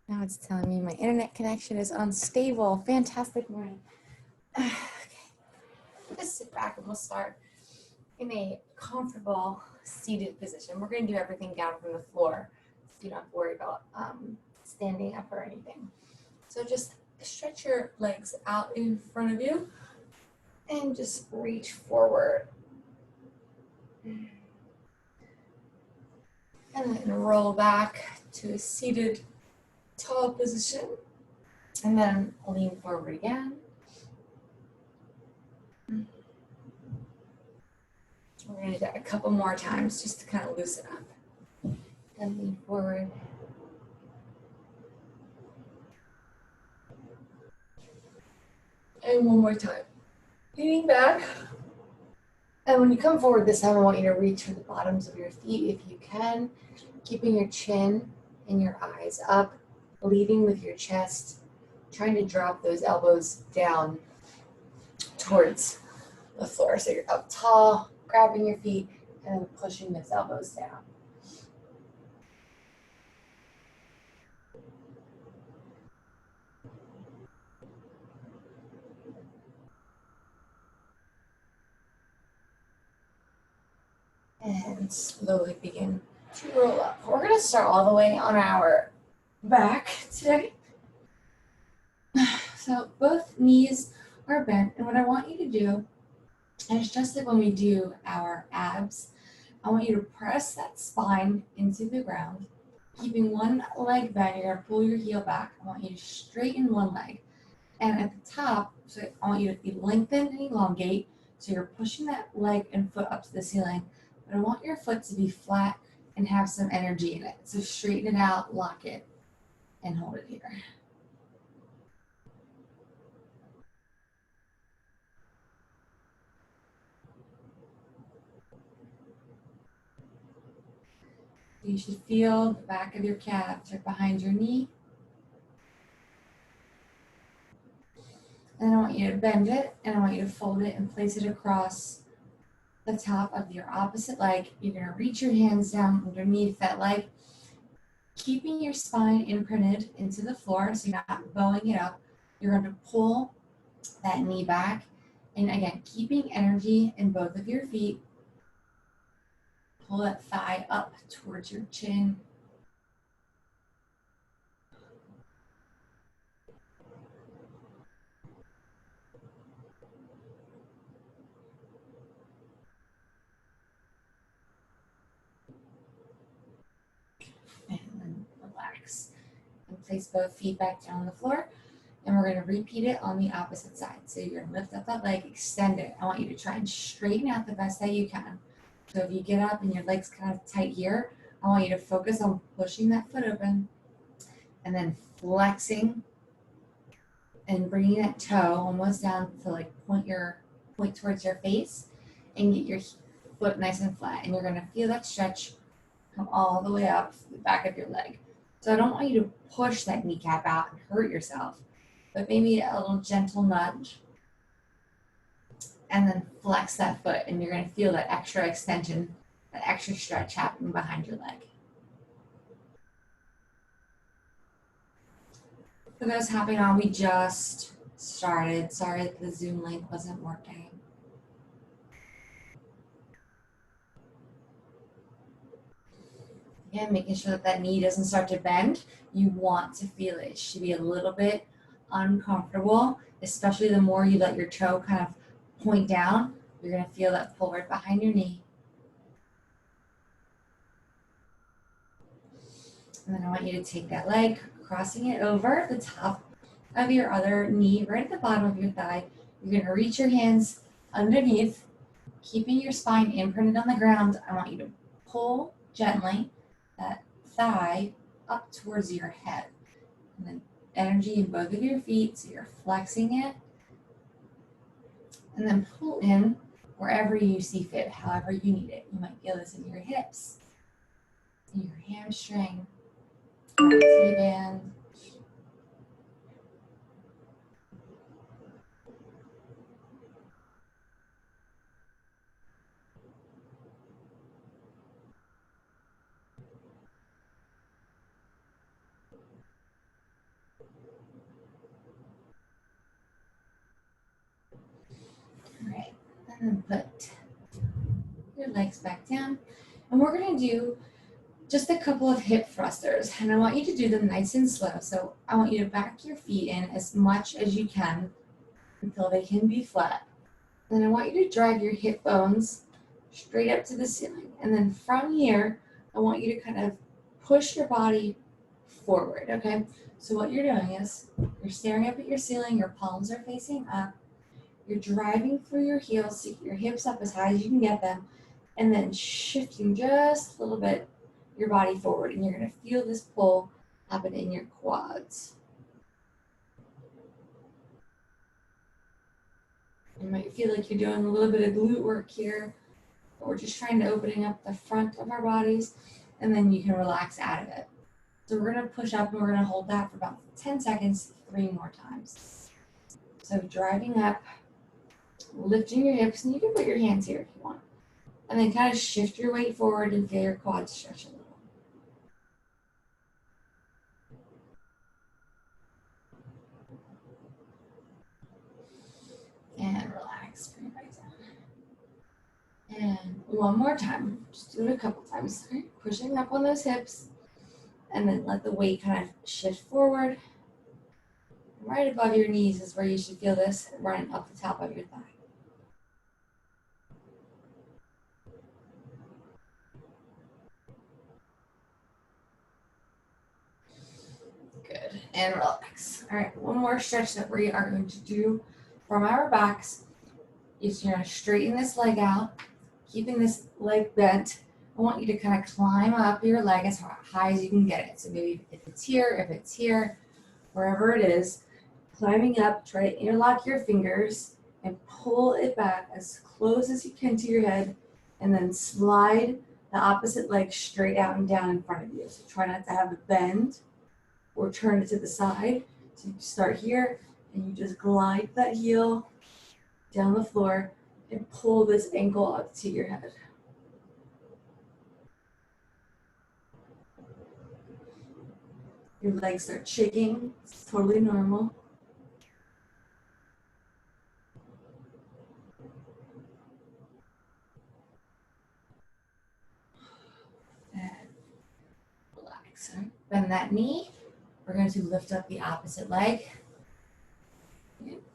Now it's telling me my internet connection is unstable. Fantastic morning. Okay, just sit back and we'll start in a comfortable seated position. We're going to do everything down from the floor, so you don't have to worry about standing up or anything. So just stretch your legs out in front of you and just reach forward. And then roll back to a seated tall position. And then lean forward again. We're going to do that a couple more times just to kind of loosen up. And lean forward. And one more time. Leaning back. And when you come forward this time, I want you to reach for the bottoms of your feet if you can, keeping your chin and your eyes up, leading with your chest, trying to drop those elbows down towards the floor. So you're up tall, grabbing your feet, and then pushing those elbows down. And slowly begin to roll up. We're going to start all the way on our back today. So both knees are bent, and what I want you to do, and it's just like when we do our abs, I want you to press that spine into the ground, keeping one leg bent. You're going to pull your heel back. I want you to straighten one leg. And at the top, so I want you to lengthen and elongate, so you're pushing that leg and foot up to the ceiling. But I want your foot to be flat and have some energy in it. So straighten it out, lock it, and hold it here. You should feel the back of your calves or behind your knee. And I want you to bend it, and I want you to fold it and place it across the top of your opposite leg. You're going to reach your hands down underneath that leg, keeping your spine imprinted into the floor so you're not bowing it up. You're going to pull that knee back, and again, keeping energy in both of your feet. Pull that thigh up towards your chin. And then relax. And place both feet back down on the floor. And we're going to repeat it on the opposite side. So you're going to lift up that leg, extend it. I want you to try and straighten out the best that you can. So if you get up and your leg's kind of tight here, I want you to focus on pushing that foot open and then flexing and bringing that toe almost down to like point towards your face and get your foot nice and flat. And you're going to feel that stretch come all the way up the back of your leg. So I don't want you to push that kneecap out and hurt yourself, but maybe a little gentle nudge. And then flex that foot, and you're going to feel that extra extension, that extra stretch happening behind your leg. For those hopping on, we just started. Sorry that the Zoom link wasn't working. Again, making sure that that knee doesn't start to bend. You want to feel it. It should be a little bit uncomfortable, especially the more you let your toe kind of point down. You're going to feel that pull right behind your knee. And then I want you to take that leg, crossing it over the top of your other knee, right at the bottom of your thigh. You're going to reach your hands underneath, keeping your spine imprinted on the ground. I want you to pull gently that thigh up towards your head. And then energy in both of your feet, so you're flexing it. And then pull in wherever you see fit, however you need it. You might feel this in your hips, in your hamstring, T-band. And then put your legs back down. And we're gonna do just a couple of hip thrusters. And I want you to do them nice and slow. So I want you to back your feet in as much as you can until they can be flat. Then I want you to drag your hip bones straight up to the ceiling. And then from here, I want you to kind of push your body forward, okay? So what you're doing is you're staring up at your ceiling, your palms are facing up, you're driving through your heels to get your hips up as high as you can get them, and then shifting just a little bit your body forward, and you're gonna feel this pull happen in your quads. You might feel like you're doing a little bit of glute work here, but we're just trying to opening up the front of our bodies, and then you can relax out of it. So we're gonna push up and we're gonna hold that for about 10 seconds, 3 more times. So driving up, lifting your hips, and you can put your hands here if you want. And then kind of shift your weight forward and feel your quads stretch a little. And relax, bring it back down. And one more time, just do it a couple times. Okay? Pushing up on those hips, and then let the weight kind of shift forward. Right above your knees is where you should feel this running up the top of your thigh. Good, and relax. All right, one more stretch that we are going to do from our backs is you're gonna straighten this leg out, keeping this leg bent. I want you to kind of climb up your leg as high as you can get it. So maybe if it's here, wherever it is, climbing up, try to interlock your fingers and pull it back as close as you can to your head, and then slide the opposite leg straight out and down in front of you. So try not to have a bend or turn it to the side. So you start here and you just glide that heel down the floor and pull this ankle up to your head. Your legs start shaking, it's totally normal. And relax. Bend that knee. We're going to lift up the opposite leg.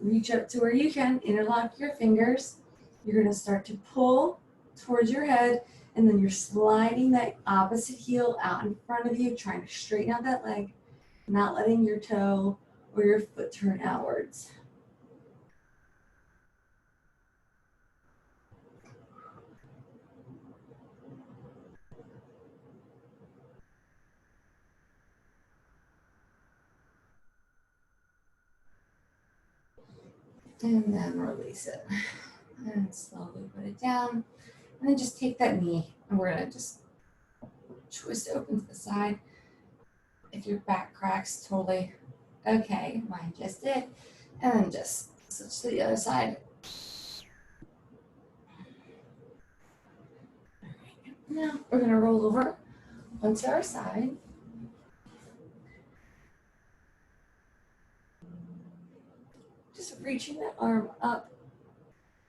Reach up to where you can, interlock your fingers. You're going to start to pull towards your head, and then you're sliding that opposite heel out in front of you, trying to straighten out that leg, not letting your toe or your foot turn outwards. And then release it. And slowly put it down. And then just take that knee, and we're going to just twist open to the side. If your back cracks, totally okay. Mine just did. And then just switch to the other side. Now we're going to roll over onto our side. Just reaching that arm up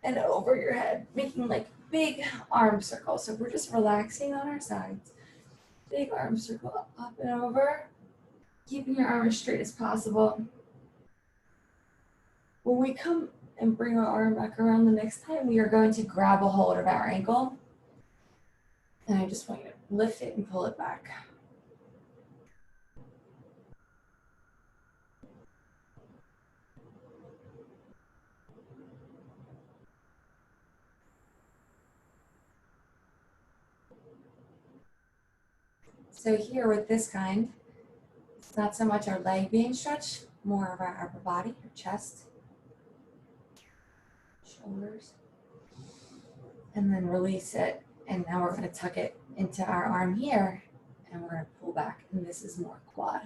and over your head, making like big arm circles. So we're just relaxing on our sides. Big arm circle up and over, keeping your arm as straight as possible. When we come and bring our arm back around the next time, we are going to grab a hold of our ankle. And I just want you to lift it and pull it back. So here with this kind, it's not so much our leg being stretched, more of our upper body, our chest, shoulders, and then release it. And now we're going to tuck it into our arm here, and we're going to pull back, and this is more quad.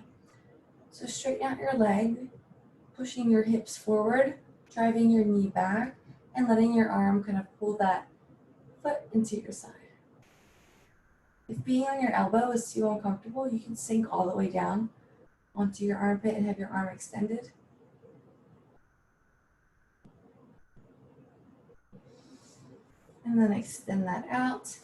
So straighten out your leg, pushing your hips forward, driving your knee back, and letting your arm kind of pull that foot into your side. If being on your elbow is too uncomfortable, you can sink all the way down onto your armpit and have your arm extended. And then extend that out.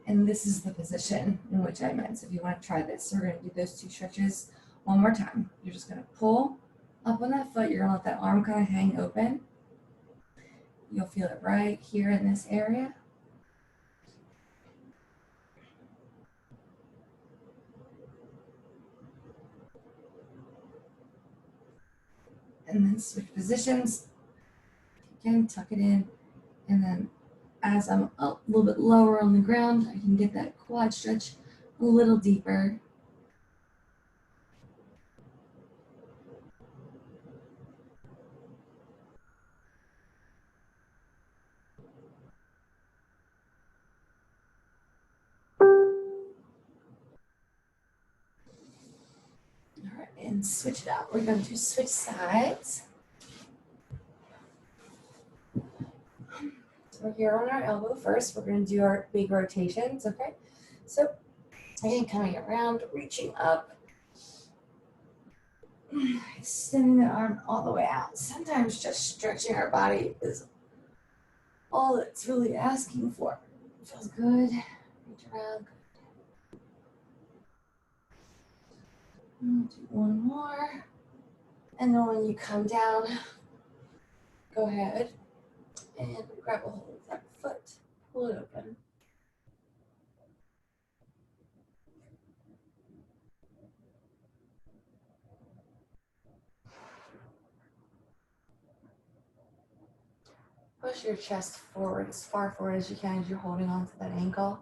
And this is the position in which I meant. So if you want to try this, we're going to do those 2 stretches one more time. You're just going to pull up on that foot. You're going to let that arm kind of hang open. You'll feel it right here in this area. And then switch positions. Again, tuck it in. And then as I'm up a little bit lower on the ground, I can get that quad stretch a little deeper. All right, and switch it out. We're going to switch sides. So we're here on our elbow first. We're going to do our big rotations, okay? So again, coming around, reaching up, extending the arm all the way out. Sometimes just stretching our body is all it's really asking for. Feels good. Reach around. Do one more. And then when you come down, go ahead and grab a hold of that foot. Pull it open. Push your chest forward as far forward as you can as you're holding on to that ankle.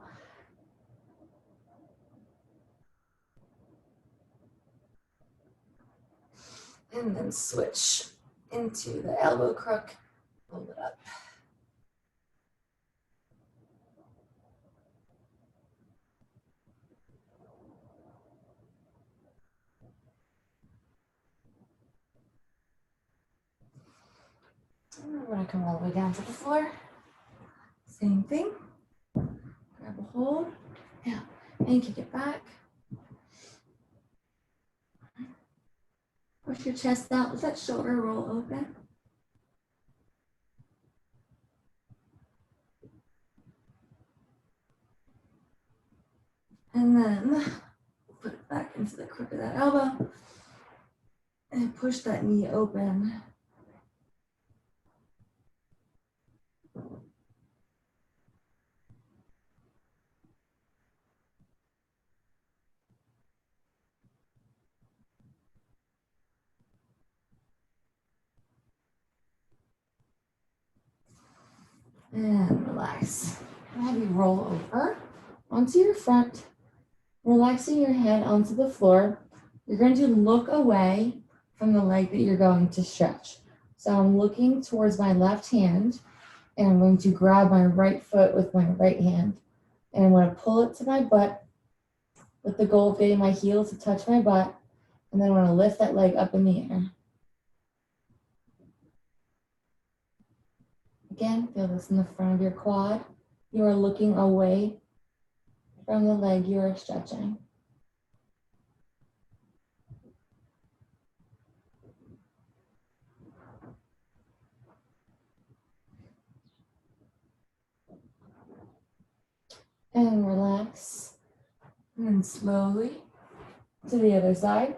And then switch into the elbow crook. Hold it up. And we're going to come all the way down to the floor. Same thing. Grab a hold. Yeah. And kick it back. Push your chest out. Let that shoulder roll open. And then put it back into the crook of that elbow. And push that knee open. And relax. I'll have you roll over onto your front, relaxing your head onto the floor. You're going to look away from the leg that you're going to stretch. So I'm looking towards my left hand, and I'm going to grab my right foot with my right hand. And I'm going to pull it to my butt with the goal of getting my heel to touch my butt. And then I'm going to lift that leg up in the air. Again, feel this in the front of your quad. You are looking away from the leg you are stretching. And relax. And slowly to the other side.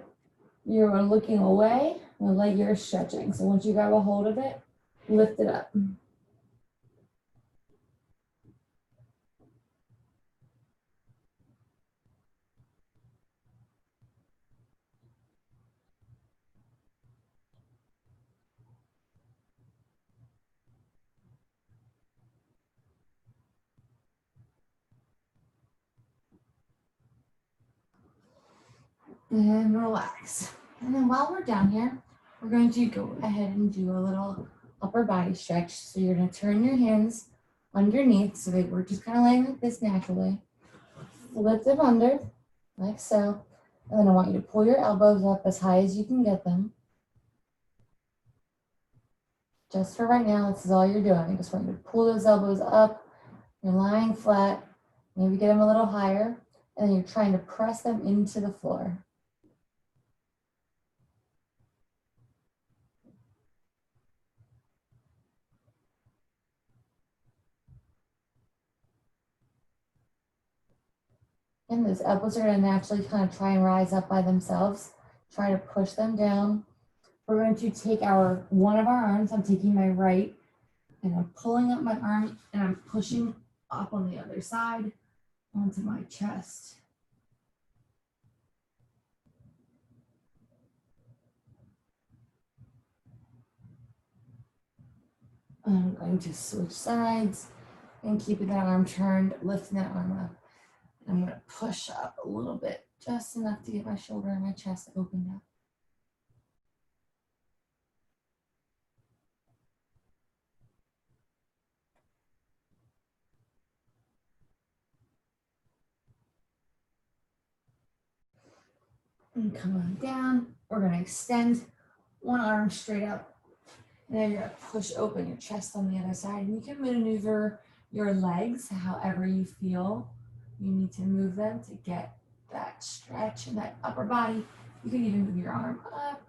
You are looking away from the leg you're stretching. So once you grab a hold of it, lift it up. And relax. And then while we're down here, we're going to go ahead and do a little upper body stretch. So you're going to turn your hands underneath so that we're just kind of laying like this naturally. Flip them under, like so. And then I want you to pull your elbows up as high as you can get them. Just for right now, this is all you're doing. I just want you to pull those elbows up. You're lying flat. Maybe get them a little higher. And then you're trying to press them into the floor. And those elbows are going to naturally kind of try and rise up by themselves. Try to push them down. We're going to take one of our arms. I'm taking my right and I'm pulling up my arm and I'm pushing up on the other side onto my chest. I'm going to switch sides and keeping that arm turned, lifting that arm up. I'm going to push up a little bit, just enough to get my shoulder and my chest opened up. And come on down. We're going to extend one arm straight up. And then you're going to push open your chest on the other side. And you can maneuver your legs however you feel you need to move them to get that stretch in that upper body. You can even move your arm up.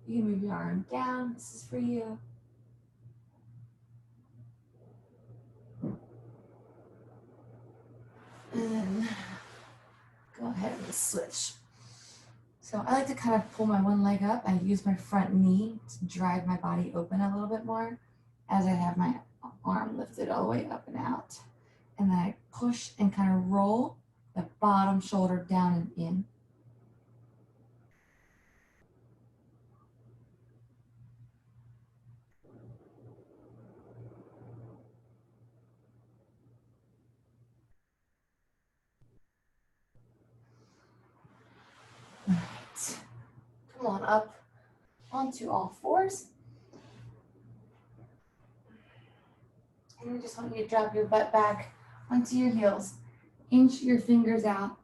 You can move your arm down. This is for you. And then go ahead and switch. So I like to kind of pull my one leg up. I use my front knee to drive my body open a little bit more as I have my arm lifted all the way up and out. And then I push and kind of roll the bottom shoulder down and in. All right. Come on up onto all fours. And I just want you to drop your butt back onto your heels. Inch your fingers out.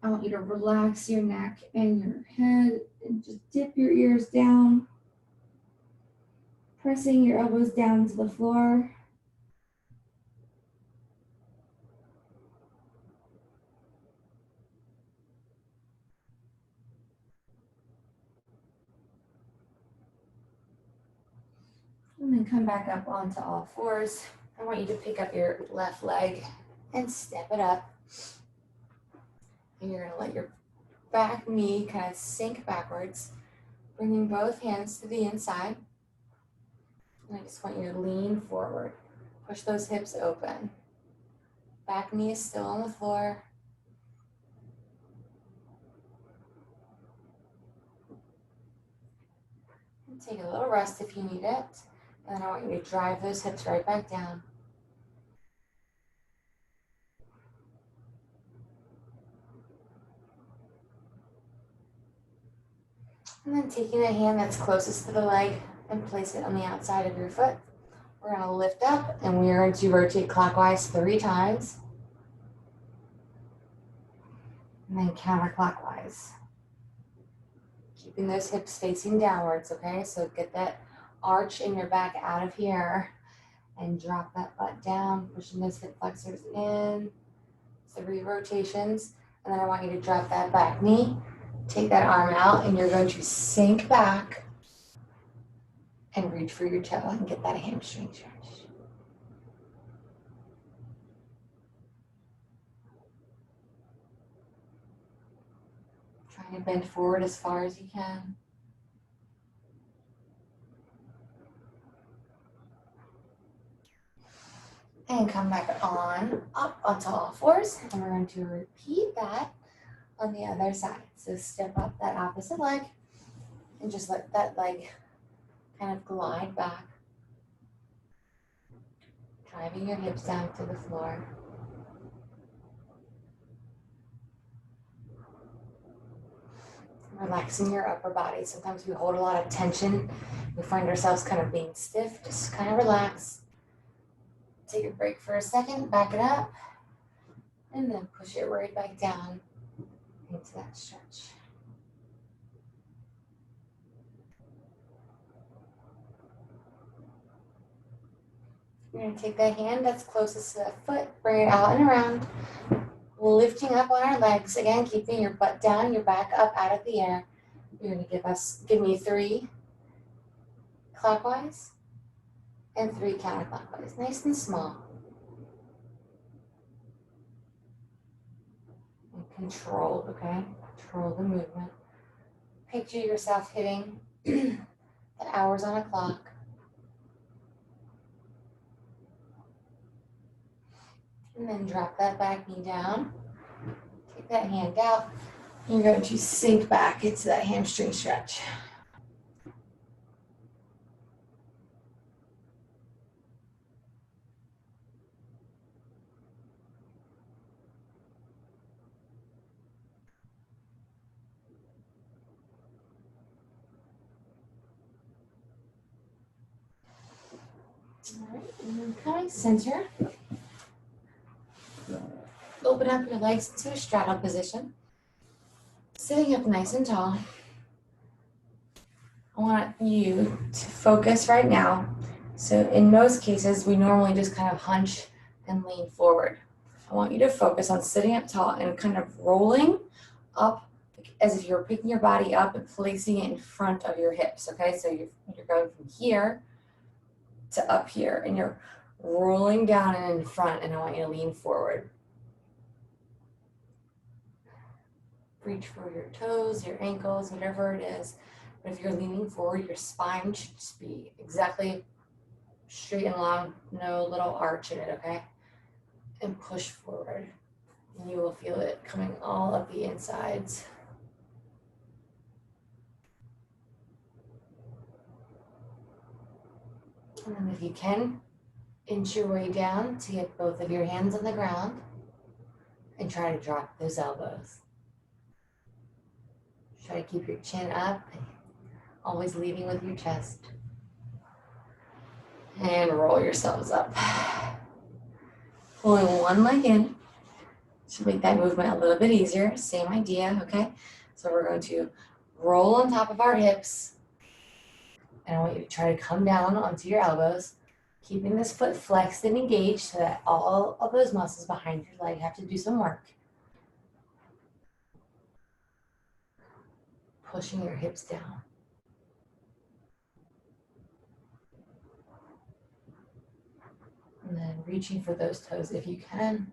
I want you to relax your neck and your head and just dip your ears down. Pressing your elbows down to the floor. And then come back up onto all fours. I want you to pick up your left leg and step it up. And you're going to let your back knee kind of sink backwards, bringing both hands to the inside. And I just want you to lean forward. Push those hips open. Back knee is still on the floor. And take a little rest if you need it. And then I want you to drive those hips right back down. And then taking the hand that's closest to the leg and place it on the outside of your foot. We're going to lift up and we are going to rotate clockwise 3 times. And then counterclockwise. Keeping those hips facing downwards, okay? So get that arch in your back out of here and drop that butt down, pushing those hip flexors in. 3 rotations. And then I want you to drop that back knee, take that arm out, and you're going to sink back and reach for your toe and get that hamstring stretch. Trying to bend forward as far as you can. And come back on, up onto all fours. And we're going to repeat that on the other side. So step up that opposite leg and just let that leg kind of glide back. Driving your hips down to the floor. Relaxing your upper body. Sometimes we hold a lot of tension. We find ourselves kind of being stiff. Just kind of relax. Take a break for a second, back it up, and then push it right back down into that stretch. You're going to take that hand that's closest to that foot, bring it out and around, lifting up on our legs. Again, keeping your butt down, your back up out of the air. You're going to give me 3 clockwise and 3 counterclockwise, nice and small. And controlled, okay? Control the movement. Picture yourself hitting the hours on a clock. And then drop that back knee down. Take that hand out. And you're going to sink back into that hamstring stretch. All right, and then coming center. Open up your legs to a straddle position. Sitting up nice and tall. I want you to focus right now. So in most cases, we normally just kind of hunch and lean forward. I want you to focus on sitting up tall and kind of rolling up as if you're picking your body up and placing it in front of your hips, okay? So you're going from here to up here, and you're rolling down and in front, and I want you to lean forward. Reach for your toes, your ankles, whatever it is. But if you're leaning forward, your spine should just be exactly straight and long, no little arch in it, okay? And push forward. And you will feel it coming all up the insides. And then if you can, inch your way down to get both of your hands on the ground and try to drop those elbows. Try to keep your chin up, always leading with your chest. And roll yourselves up. Pulling one leg in to make that movement a little bit easier. Same idea, okay? So we're going to roll on top of our hips. And I want you to try to come down onto your elbows, keeping this foot flexed and engaged so that all of those muscles behind your leg have to do some work. Pushing your hips down. And then reaching for those toes if you can.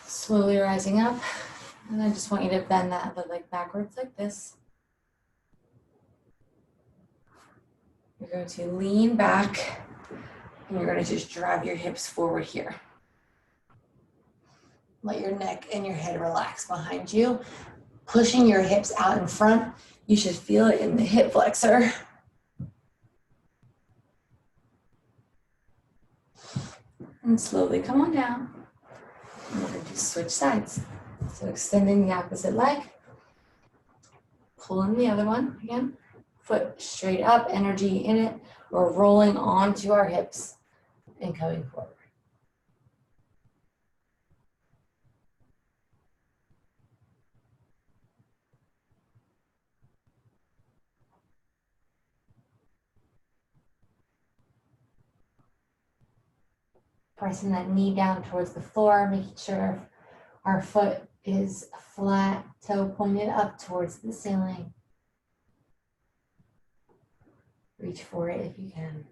Slowly rising up. And I just want you to bend that other leg backwards like this. You're going to lean back and you're going to just drive your hips forward here. Let your neck and your head relax behind you. Pushing your hips out in front. You should feel it in the hip flexor. And slowly come on down. And we're going to switch sides. So extending the opposite leg. Pulling the other one again. Foot straight up, energy in it. We're rolling onto our hips and coming forward. Pressing that knee down towards the floor, making sure our foot is flat, toe pointed up towards the ceiling. Reach for it if you can.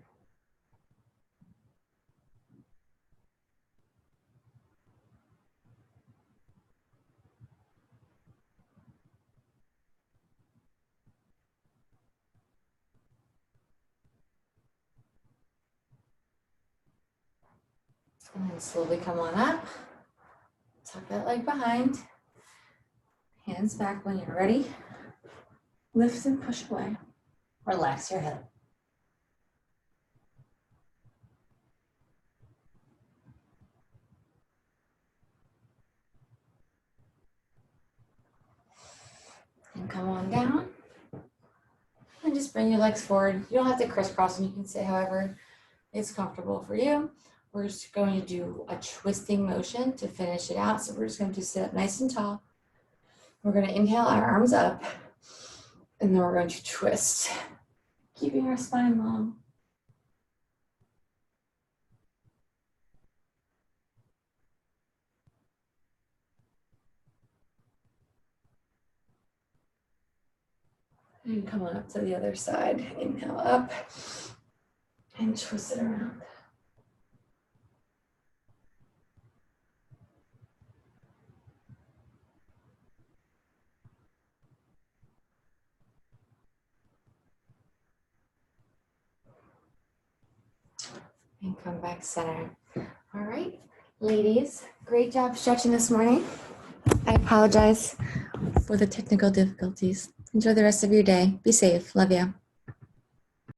And then slowly come on up. Tuck that leg behind. Hands back when you're ready. Lift and push away. Relax your head. And come on down. And just bring your legs forward. You don't have to crisscross them. You can sit however is comfortable for you. We're just going to do a twisting motion to finish it out. So we're just going to sit up nice and tall. We're going to inhale our arms up. And then we're going to twist, keeping our spine long. And come on up to the other side. Inhale up and twist it around. And come back center. All right, ladies, great job stretching this morning. I apologize for the technical difficulties. Enjoy the rest of your day. Be safe. Love you.